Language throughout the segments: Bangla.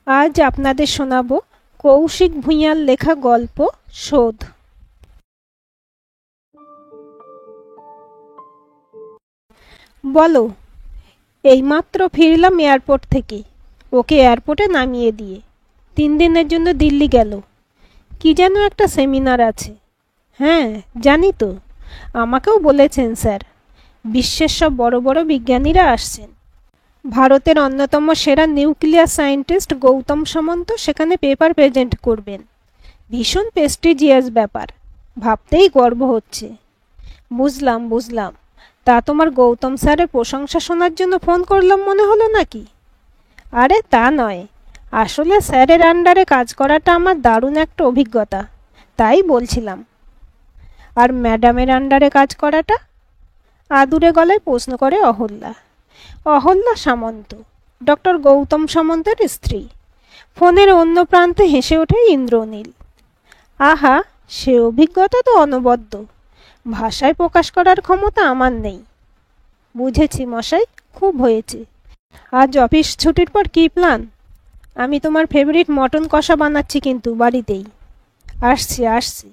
আজ আপনাদের শোনাব কৌশিক ভূঁইয়ার লেখা গল্প শোধ। বলো। এইমাত্র ফিরলাম এয়ারপোর্ট থেকে। ওকে এয়ারপোর্টে নামিয়ে দিয়ে 3 দিনের জন্য দিল্লি গেল। কি যেন একটা সেমিনার আছে। হ্যাঁ জানি তো, আমাকেও বলেছেন স্যার। বিশ্বের সব বড় বড় বিজ্ঞানীরা আসছেন। ভারতের অন্যতম সেরা নিউক্লিয়ার সায়েন্টিস্ট গৌতম সামন্ত সেখানে পেপার প্রেজেন্ট করবেন। ভীষণ প্রেস্টিজিয়াস ব্যাপার, ভাবতেই গর্ব হচ্ছে। বুঝলাম। তা তোমার গৌতম স্যারের প্রশংসা শোনার জন্য ফোন করলাম মনে হলো নাকি? আরে তা নয়, আসলে স্যারের আন্ডারে কাজ করাটা আমার দারুণ একটা অভিজ্ঞতা, তাই বলছিলাম। আর ম্যাডামের আন্ডারে কাজ করাটা? আদুরে গলায় প্রশ্ন করে অহল্যা সামন্ত, ডক্টর গৌতম সামন্তের স্ত্রী। ফোনের অন্য প্রান্তে হেসে ওঠে ইন্দ্রনীল। আহা, সে অভিজ্ঞতা তো অনবদ্য, ভাষায় প্রকাশ করার ক্ষমতা আমার নেই। বুঝেছি মশাই, খুব হয়েছে। আজ অফিস ছুটির পর কী প্ল্যান? আমি তোমার ফেভারিট মটন কষা বানাচ্ছি কিন্তু বাড়িতেই। আসছি,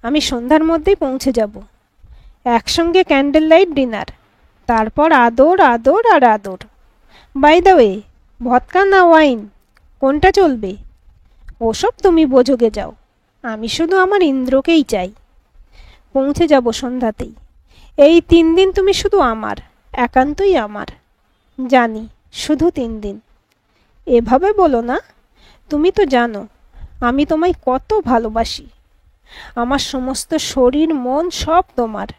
আমি সন্ধ্যার মধ্যেই পৌঁছে যাব। একসঙ্গে ক্যান্ডেল লাইট ডিনার, তারপর আদর আর আদর। বাই দ্য ওয়ে, ভদকা না ওয়াইন, কোনটা চলবে? ওসব তুমি বোঝোগে যাও, আমি শুধু আমার ইন্দ্রকেই চাই। পৌঁছে যাব সন্ধ্যাতেই। এই 3 দিন তুমি শুধু আমার, একান্তই আমার। জানি, শুধু 3 দিন। এভাবে বলো না, তুমি তো জানো আমি তোমায় কত ভালোবাসি। আমার সমস্ত শরীর মন সব তোমার।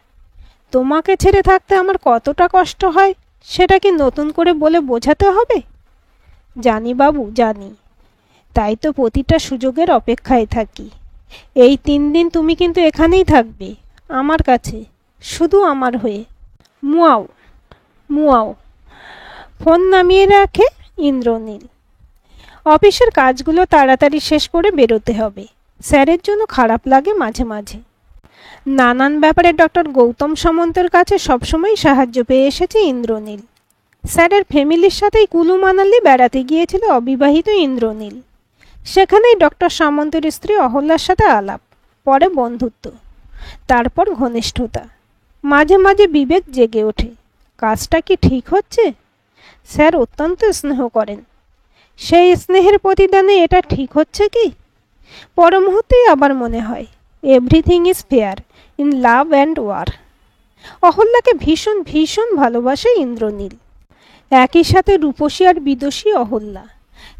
তোমাকে ছেড়ে থাকতে আমার কতটা কষ্ট হয় সেটা কি নতুন করে বলে বোঝাতে হবে? জানি বাবু, জানি। তাই তো প্রতিটা সুযোগের অপেক্ষায় থাকি। এই 3 দিন তুমি কিন্তু এখানেই থাকবে, আমার কাছে, শুধু আমার হয়ে। মুয়াও। ফোন নামিয়ে রাখে ইন্দ্রনীল। অফিসের কাজগুলো তাড়াতাড়ি শেষ করে বেরোতে হবে। স্যারের জন্য খারাপ লাগে মাঝে মাঝে। নানান ব্যাপারে ডক্টর গৌতম সামন্তের কাছে সবসময় সাহায্য পেয়ে এসেছে ইন্দ্রনীল। স্যারের ফ্যামিলির সাথেই কুলু মানালি বেড়াতে গিয়েছিল অবিবাহিত ইন্দ্রনীল। সেখানেই ডক্টর সামন্তের স্ত্রী অহল্যার সাথে আলাপ, পরে বন্ধুত্ব, তারপর ঘনিষ্ঠতা। মাঝে মাঝে বিবেক জেগে ওঠে, কাজটা কি ঠিক হচ্ছে? স্যার অত্যন্ত স্নেহ করেন, সেই স্নেহের প্রতিদানে এটা ঠিক হচ্ছে কি? পর মুহূর্তেই আবার মনে হয় everything is fair in love and war. অহল্যাকে ভীষণ ভালোবাসে ইন্দ্রনীল। একই সাথে রূপসী আর বিদুষী অহল্যা।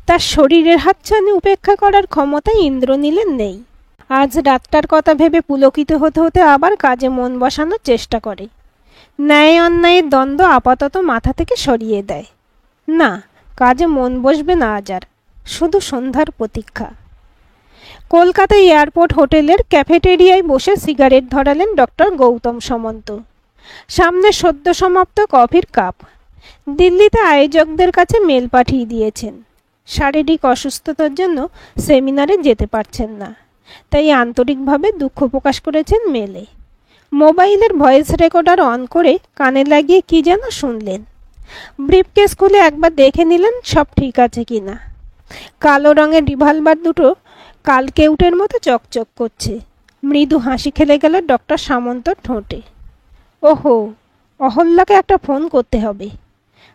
তার শরীরের হাতছানি উপেক্ষা করার ক্ষমতা ইন্দ্রনীলের নেই। আজ রাতটার কথা ভেবে পুলকিত হতে হতে আবার কাজে মন বসানোর চেষ্টা করে। ন্যায় অন্যায়ের দ্বন্দ্ব আপাতত মাথা থেকে সরিয়ে দেয়। না, কাজে মন বসবে না আজ আর, শুধু সন্ধ্যার প্রতীক্ষা। কলকাতায় এয়ারপোর্ট হোটেলের ক্যাফেটেরিয়ায় বসে সিগারেট ধরালেন ডক্টর গৌতম সামন্ত। সামনে সদ্য সমাপ্ত কফির কাপ। দিল্লিতে আয়োজকদের কাছে মেল পাঠিয়ে দিয়েছেন। শারীরিক অসুস্থতার জন্য সেমিনারে যেতে পারছেন না, তাই আন্তরিকভাবে দুঃখ প্রকাশ করেছেন মেলে। মোবাইলের ভয়েস রেকর্ডার অন করে কানে লাগিয়ে কি যেন শুনলেন। ব্রিফকেস খুলে একবার দেখে নিলেন সব ঠিক আছে কিনা। কালো রঙের রিভলভার দুটো কালকেউটের মতো চকচক করছে। মৃদু হাসি খেলে গেল ডক্টর সামন্তর ঠোঁটে। ওহো, অহল্যাকে একটা ফোন করতে হবে।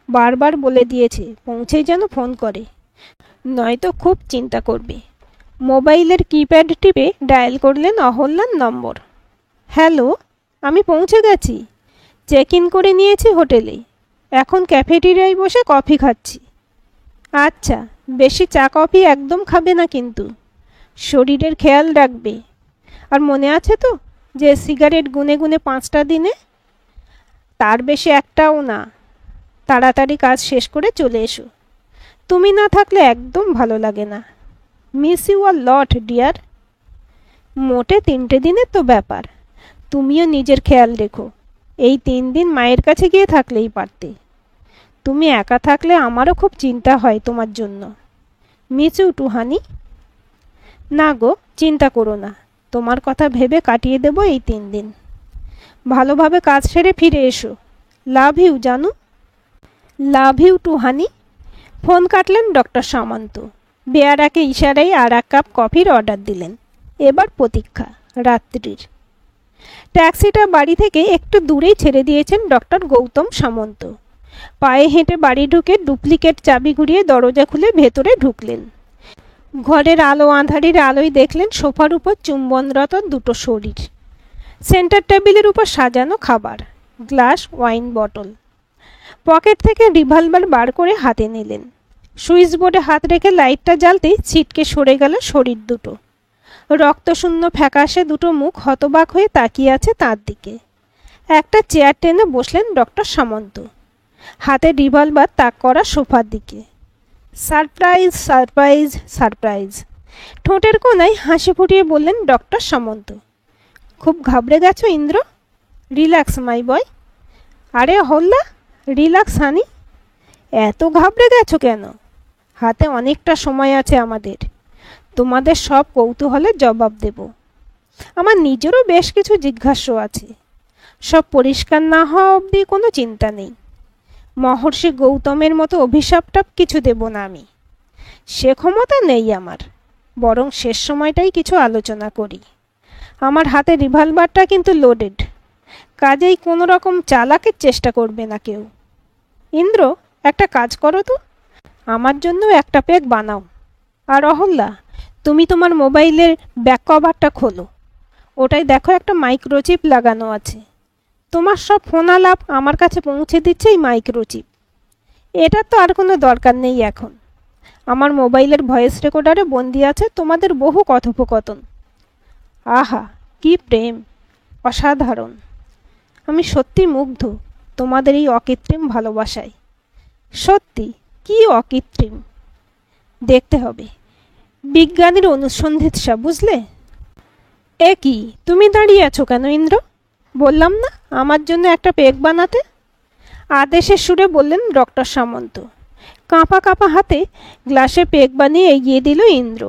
বারবার বলে দিয়েছে পৌঁছেই যেন ফোন করে, নয়তো খুব চিন্তা করবে। মোবাইলের কিপ্যাড টিপে ডায়াল করলেন অহল্যার নম্বর। হ্যালো, আমি পৌঁছে গেছি। চেক ইন করে নিয়েছি হোটেলে, এখন ক্যাফেটেরিয়ায় বসে কফি খাচ্ছি। আচ্ছা, বেশি চা কফি একদম খাবে না কিন্তু, শরীরের খেয়াল রাখবে। আর মনে আছে তো যে সিগারেট গুনে গুনে 5টা দিনে? তার বেশি একটাও না। তাড়াতাড়ি কাজ শেষ করে চলে এসো, তুমি না থাকলে একদম ভালো লাগে না। Miss you a lot dear. মোটে 3টে দিনের তো ব্যাপার, তুমিও নিজের খেয়াল রেখো। এই 3 দিন মায়ের কাছে গিয়ে থাকলেই পারতে। তুমি একা থাকলে আমারও খুব চিন্তা হয় তোমার জন্য। মিস ইউ টু হানি। না গো, চিন্তা করো না, তোমার কথা ভেবে কাটিয়ে দেব এই 3 দিন। ভালোভাবে কাজ সেরে ফিরে এসো। লাভ ইউ জানু। Love you too honey. Phone কাটলেন ডক্টর সামন্ত। বেয়ারাকে ইশারায় আর এক কাপ কফির অর্ডার দিলেন। এবার প্রতীক্ষা রাত্রির। ট্যাক্সিটা বাড়ি থেকে একটু দূরেই ছেড়ে দিয়েছেন ডক্টর গৌতম সামন্ত। পায়ে হেঁটে বাড়ি ঢুকে ডুপ্লিকেট চাবি ঘুরিয়ে দরজা খুলে ভেতরে ঢুকলেন। ঘরের আলো আঁধারির আলোয় দেখলেন সোফার উপর চুম্বনরত দুটো শরীর। সেন্টার টেবিলের উপর সাজানো খাবার, গ্লাস, ওয়াইন বটল। পকেট থেকে রিভলভার বার করে হাতে নিলেন। সুইচ বোর্ডে হাত রেখে লাইটটা জ্বালতেই ছিটকে সরে গেল শরীর দুটো। রক্তশূন্য ফ্যাকাশে দুটো মুখ হতবাক হয়ে তাকিয়ে আছে তার দিকে। একটা চেয়ার টেনে বসলেন ডক্টর সামন্ত, হাতে রিভলভার তাক করা সোফার দিকে। Surprise, surprise, surprise. ঠোঁটের কোনায় হাসি ফুটিয়ে বললেন ডক্টর সামন্ত। খুব ঘাবড়ে গেছো ইন্দ্র? রিল্যাক্স মাই বয়। আরে অহল্যা, রিল্যাক্স হানি। এত ঘাবড়ে গেছো কেন? হাতে অনেকটা সময় আছে আমাদের। তোমাদের সব কৌতূহলের জবাব দেব। আমার নিজেরও বেশ কিছু জিজ্ঞাস্য আছে। সব পরিষ্কার না হওয়া অবধি কোনো চিন্তা নেই। মহর্ষি গৌতমের মতো অভিশাপটাপ কিছু দেব না আমি, সে ক্ষমতা নেই আমার। বরং শেষ সময়টাই কিছু আলোচনা করি। আমার হাতে রিভলভারটা কিন্তু লোডেড, কাজেই কোনো রকম চালাকের চেষ্টা করবে না কেউ। ইন্দ্র, একটা কাজ করো তো, আমার জন্য একটা পেগ বানাও। আর অহল্যা, তুমি তোমার মোবাইলের ব্যাক কভারটা খোলো। ওটাই দেখো একটা মাইক্রোচিপ লাগানো আছে। তোমার সব ফোন আলাপ আমার কাছে পৌঁছে দিচ্ছে এই মাইক্রোচিপ। এটার তো আর কোনো দরকার নেই এখন। আমার মোবাইলের ভয়েস রেকর্ডারে বন্দি আছে তোমাদের বহু কথোপকথন। আহা, কি প্রেম, অসাধারণ। আমি সত্যি মুগ্ধ তোমাদের এই অকৃত্রিম ভালোবাসায়। সত্যি কি অকৃত্রিম! দেখতে হবে। বিজ্ঞানীর অনুসন্ধিৎসা, বুঝলে? এ কি, তুমি দাঁড়িয়ে আছো কেন ইন্দ্র? বললাম না আমার জন্য একটা পেগ বানাতে? আদেশের সুরে বললেন ডক্টর সামন্ত। কাঁপা কাঁপা হাতে গ্লাসে পেগ বানিয়ে এগিয়ে দিল ইন্দ্র।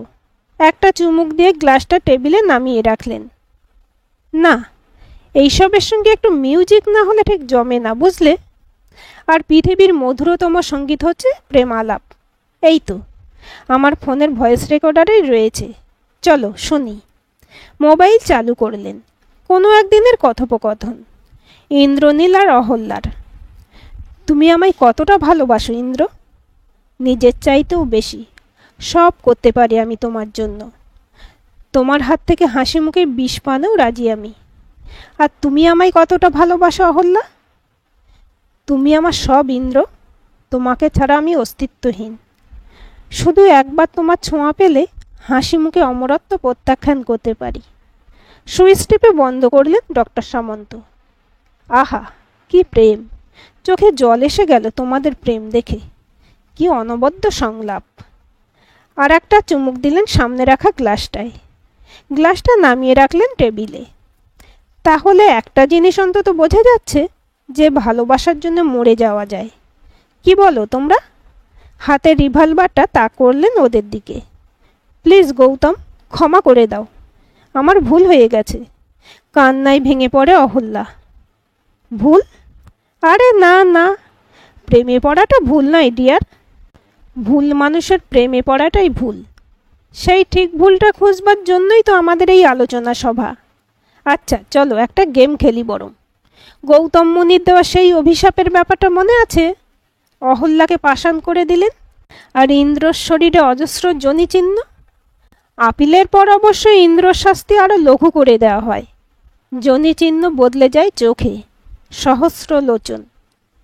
একটা চুমুক দিয়ে গ্লাসটা টেবিলে নামিয়ে রাখলেন। না, এইসবের সঙ্গে একটু মিউজিক না হলে ঠিক জমে না, বুঝলে? আর পৃথিবীর মধুরতম সঙ্গীত হচ্ছে প্রেম আলাপ। এই তো আমার ফোনের ভয়েস রেকর্ডারেই রয়েছে, চলো শুনি। মোবাইল চালু করলেন। কোনো একদিনের কথোপকথন, ইন্দ্রনীল আর অহল্যার। তুমি আমায় কতটা ভালোবাসো ইন্দ্র? নিজের চাইতেও বেশি। সব করতে পারি আমি তোমার জন্য। তোমার হাত থেকে হাসি মুখে বিষ পানেও রাজি আমি। আর তুমি আমায় কতটা ভালোবাসো অহল্যা? তুমি আমার সব ইন্দ্র। তোমাকে ছাড়া আমি অস্তিত্বহীন। শুধু একবার তোমার ছোঁয়া পেলে হাসি মুখে অমরত্ব প্রত্যাখ্যান করতে পারি। সুইচ টিপে বন্ধ করলেন ডক্টর সামন্ত। আহা, কি প্রেম! চোখে জল এসে গেল তোমাদের প্রেম দেখে। কি অনবদ্য সংলাপ। আর একটা চুমুক দিলেন সামনে রাখা গ্লাসটায়। গ্লাসটা নামিয়ে রাখলেন টেবিলে। তাহলে একটা জিনিস অন্তত বোঝা যাচ্ছে, যে ভালোবাসার জন্য মরে যাওয়া যায়। কি বলো তোমরা? হাতে রিভলভারটা তাক করলেন ওদের দিকে। প্লিজ গৌতম, ক্ষমা করে দাও। আমার ভুল হয়ে গেছে। কান্নায় ভেঙে পড়ে অহল্যা। ভুল? আরে না না, প্রেমে পড়াটা ভুল নয় ডিয়ার। ভুল মানুষের প্রেমে পড়াটাই ভুল। সেই ঠিক ভুলটা খুঁজবার জন্যই তো আমাদের এই আলোচনা সভা। আচ্ছা চলো একটা গেম খেলি বরং। গৌতম মুনির দেওয়া সেই অভিশাপের ব্যাপারটা মনে আছে? অহল্যাকে পাষাণ করে দিলেন, আর ইন্দ্রর শরীরে অজস্র যোনিচিহ্ন। আপিলের পর অবশ্যই ইন্দ্রর শাস্তি আরও লঘু করে দেওয়া হয়। যোনিচিহ্ন বদলে যায় চোখে, সহস্র লোচন।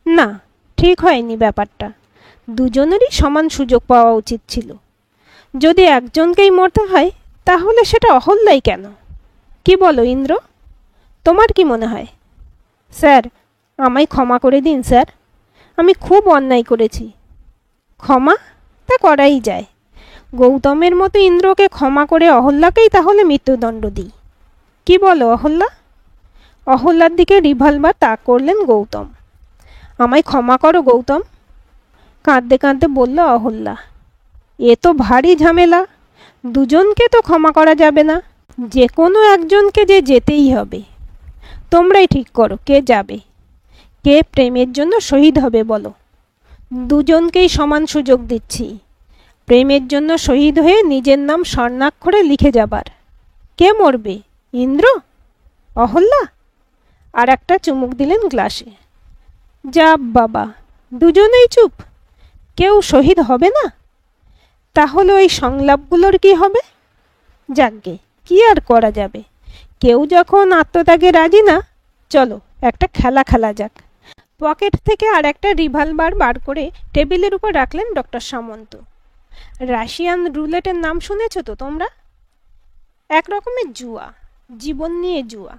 না, ঠিক হয়নি ব্যাপারটা। দুজনেরই সমান সুযোগ পাওয়া উচিত ছিল। যদি একজনকেই মরতে হয় তাহলে সেটা অহল্যাই কেন? কি বলো ইন্দ্র, তোমার কি মনে হয়? স্যার, আমায় ক্ষমা করে দিন স্যার। আমি খুব অন্যায় করেছি। ক্ষমা? তা করাই যায়। গৌতমের মতো ইন্দ্রকে ক্ষমা করে অহল্যাকেই তাহলে মৃত্যুদণ্ড দিই। কি বলো অহল্যা? অহল্যার দিকে রিভলভার তাক করলেন গৌতম। আমায় ক্ষমা করো গৌতম, কাঁদতে কাঁদতে বলল অহল্যা। এ তো ভারী ঝামেলা। দুজনকে তো ক্ষমা করা যাবে না, যে কোনো একজনকে যে যেতেই হবে। তোমরাই ঠিক করো কে যাবে, কে প্রেমের জন্য শহীদ হবে বলো। দুজনকেই সমান সুযোগ দিচ্ছি। প্রেমের জন্য শহীদ হয়ে নিজের নাম স্বর্ণাক্ষরে লিখে যাবার। কে মরবে, ইন্দ্র, অহল্যা? আর একটা চুমুক দিলেন গ্লাসে। যা বাবা, দুজনেই চুপ, কেউ শহীদ হবে না? তাহলে ওই সংলাপগুলোর কি হবে? যাকগে, কি আর করা যাবে, কেউ যখন আত্মত্যাগে রাজি না, চলো একটা খেলা খেলা যাক। পকেট থেকে আর একটা রিভলভার বার করে টেবিলের উপর রাখলেন ডক্টর সামন্ত। রাশিয়ান রুলেটের নাম শুনেছ তো তোমরা? এক রকমের জুয়া, জীবন নিয়ে জুয়া।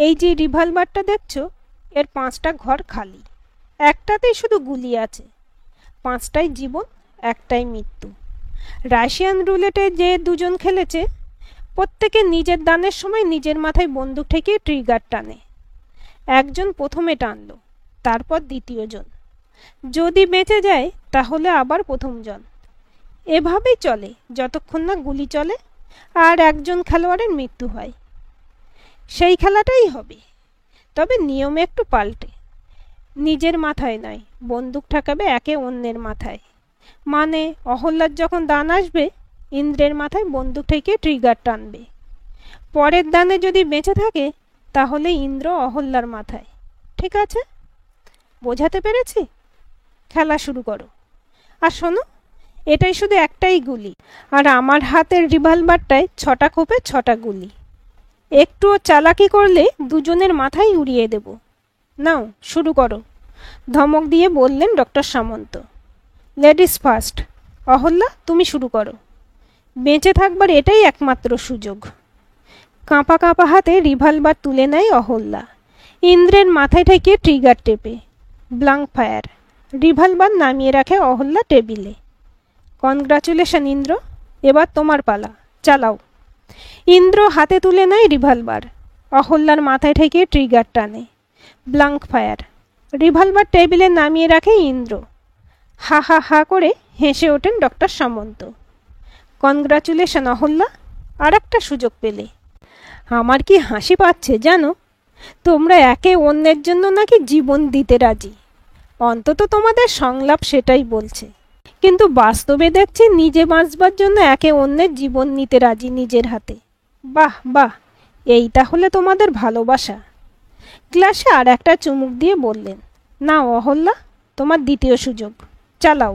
এই যে রিভলভারটা দেখছো, এর 5টা ঘর খালি, একটাতেই শুধু গুলি আছে। 5টাই জীবন, একটাই মৃত্যু। রাশিয়ান রুলেটে যে দুজন খেলেছে, প্রত্যেকে নিজের দানের সময় নিজের মাথায় বন্দুক ঠেকিয়ে ট্রিগার টানে। একজন প্রথমে টানলো, তারপর দ্বিতীয়জন। যদি বেঁচে যায় তাহলে আবার প্রথমজন। এভাবেই চলে যতক্ষণ না গুলি চলে আর একজন খেলোয়াড়ের মৃত্যু হয়। সেই খেলাটাই হবে, তবে নিয়মে একটু পাল্টে। নিজের মাথায় নয়, বন্দুক ঠেকাবে একে অন্যের মাথায়। মানে অহল্যার যখন দান আসবে, ইন্দ্রের মাথায় বন্দুক ঠেকিয়ে ট্রিগার টানবে। পরের দানে যদি বেঁচে থাকে তাহলে ইন্দ্র অহল্যার মাথায়। ঠিক আছে, বোঝাতে পেরেছি? খেলা শুরু করো। আর শোনো, এটাই শুধু একটাই গুলি, আর আমার হাতের রিভলভারটায় 6টা খোপে 6টা গুলি। একটুও চালাকি করলে দুজনের মাথায় উড়িয়ে দেব। নাও শুরু করো, ধমক দিয়ে বললেন doctor Samanta. Ladies first. Ahalya, তুমি শুরু করো। বেঁচে থাকবার এটাই একমাত্র সুযোগ। কাঁপা কাঁপা হাতে রিভলভার তুলে নেয় অহল্যা। ইন্দ্রের মাথায় ঠেকিয়ে ট্রিগার টেপে। Blank fire. রিভলভার নামিয়ে রাখে অহল্যা টেবিলে। কনগ্রাচুলেশন ইন্দ্র, এবার তোমার পালা, চালাও। ইন্দ্র হাতে তুলে নেয় রিভলভার। অহল্যার মাথায় ঠেকিয়ে ট্রিগার টানে। Blank fire. রিভলভার টেবিলে নামিয়ে রাখে ইন্দ্র। হা হা হা করে হেসে ওঠেন ডক্টর সামন্ত। কনগ্রাচুলেশন অহল্যা, আর একটা সুযোগ পেলে। আমার কি হাসি পাচ্ছে জানো? তোমরা একে অন্যের জন্য নাকি জীবন দিতে রাজি। অন্তত তোমাদের সংলাপ সেটাই বলছে, কিন্তু বাস্তবে দেখছি নিজে বাঁচবার জন্য একে অন্যের জীবন নিতে রাজি নিজের হাতে। বাহ বাহ, এই তাহলে তোমাদের ভালোবাসা। গ্লাসে আর একটা চুমুক দিয়ে বললেন, নাও অহল্যা, তোমার দ্বিতীয় সুযোগ, চালাও।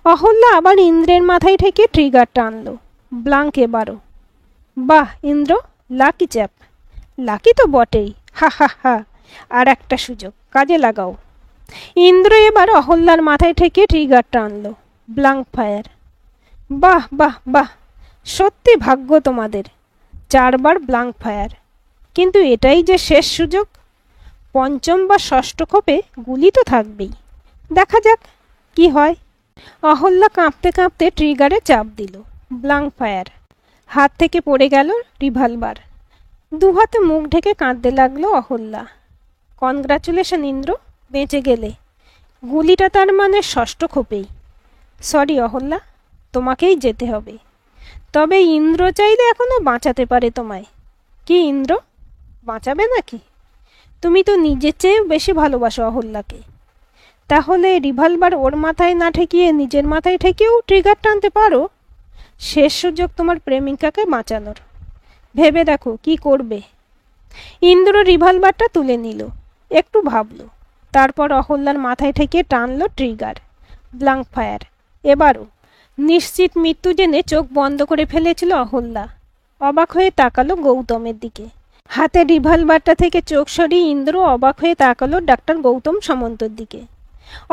অহল্যা আবার ইন্দ্রের মাথায় ঠেকিয়ে ট্রিগার টানলো। ব্লাঙ্ক এবারও। বাহ ইন্দ্র, লাকি চ্যাপ। লাকি তো বটেই, হা হা হা। আর একটা সুযোগ, কাজে লাগাও। ইন্দ্র এবার অহল্যার মাথায় ঠেকিয়ে ট্রিগার টানলো। Blank fire. বাহ বাহ বাহ, সত্যি ভাগ্য তোমাদের। 4বার ব্লাঙ্ক ফায়ার। কিন্তু এটাই যে শেষ সুযোগ। 5ম বা 6ষ্ঠ খোপে গুলি তো থাকবেই। দেখা যাক কি হয়। অহল্যা কাঁপতে কাঁপতে ট্রিগারে চাপ দিল। Blank fire. হাত থেকে পড়ে গেল রিভলভার। দুহাতে মুখ ঢেকে কাঁদতে লাগলো অহল্যা। কনগ্রাচুলেশন ইন্দ্র, বেঁচে গেলে। গুলিটা তার মানে 6ষ্ঠ খোপেই। সরি অহল্যা, তোমাকেই যেতে হবে। তবে ইন্দ্র চাইলে এখনো বাঁচাতে পারে তোমায়। কি ইন্দ্র, বাঁচাবে নাকি? তুমি তো নিজের চেয়ে বেশি ভালোবাসো অহল্যাকে। তাহলে রিভলভার ওর মাথায় না ঠেকিয়ে নিজের মাথায় ঠেকিয়েও ট্রিগার টানতে পারো। শেষ সুযোগ তোমার প্রেমিকাকে বাঁচানোর। ভেবে দেখো কি করবে। ইন্দ্র রিভলভারটা তুলে নিল, একটু ভাবলো, তারপর অহল্যার মাথায় ঠেকিয়ে টানলো ট্রিগার। Blank fire. এবারও। নিশ্চিত মৃত্যু জেনে চোখ বন্ধ করে ফেলেছিল অহল্যা। অবাক হয়ে তাকালো গৌতমের দিকে। হাতে রিভলভারটা থেকে চোখ সরিয়ে ইন্দ্র অবাক হয়ে তাকালো ডাক্তার গৌতম সামন্তর দিকে।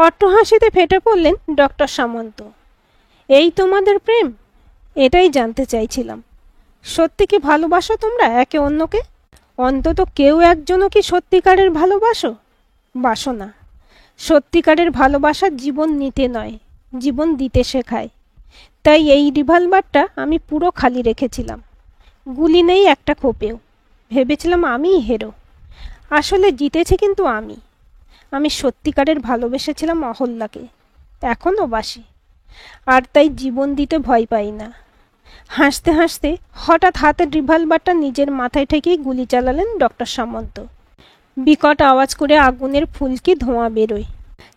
অট্টহাসিতে ফেটে পড়লেন ডক্টর সামন্ত। এই তোমাদের প্রেম? এটাই জানতে চাইছিলাম। সত্যি কি ভালোবাসো তোমরা একে অন্যকে? অন্তত কেউ একজনও কি সত্যিকারের ভালোবাসো? বাসো না। সত্যিকারের ভালোবাসা জীবন নিতে নয়, জীবন দিতে শেখায়। তাই এই রিভলভারটা আমি পুরো খালি রেখেছিলাম। গুলি নেই একটা খোপেও। ভেবেছিলাম আমিই হেরো। আসলে জিতেছি কিন্তু আমি সত্যিকারের ভালোবেসেছিলাম অহল্যাকে, এখনও বাসি। আর তাই জীবন দিতে ভয় পাই না। হাসতে হাসতে হঠাৎ হাতের রিভলভারটা নিজের মাথায় ঠেকেই গুলি চালালেন ডক্টর সামন্ত। বিকট আওয়াজ করে আগুনের ফুলকি ধোঁয়া বেরোয়।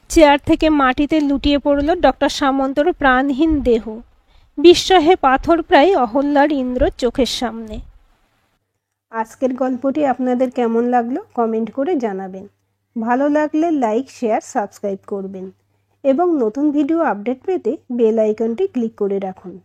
চেয়ার থেকে মাটিতে লুটিয়ে পড়ল ডক্টর সামন্তর প্রাণহীন দেহ। বিস্ময়ে পাথর প্রায় অহল্যার ইন্দ্রর চোখের সামনে। আজকের গল্পটি আপনাদের কেমন লাগলো কমেন্ট করে জানাবেন। ভালো লাগলে লাইক, শেয়ার, সাবস্ক্রাইব করবেন এবং নতুন ভিডিও আপডেট পেতে বেল আইকনটি ক্লিক করে রাখুন।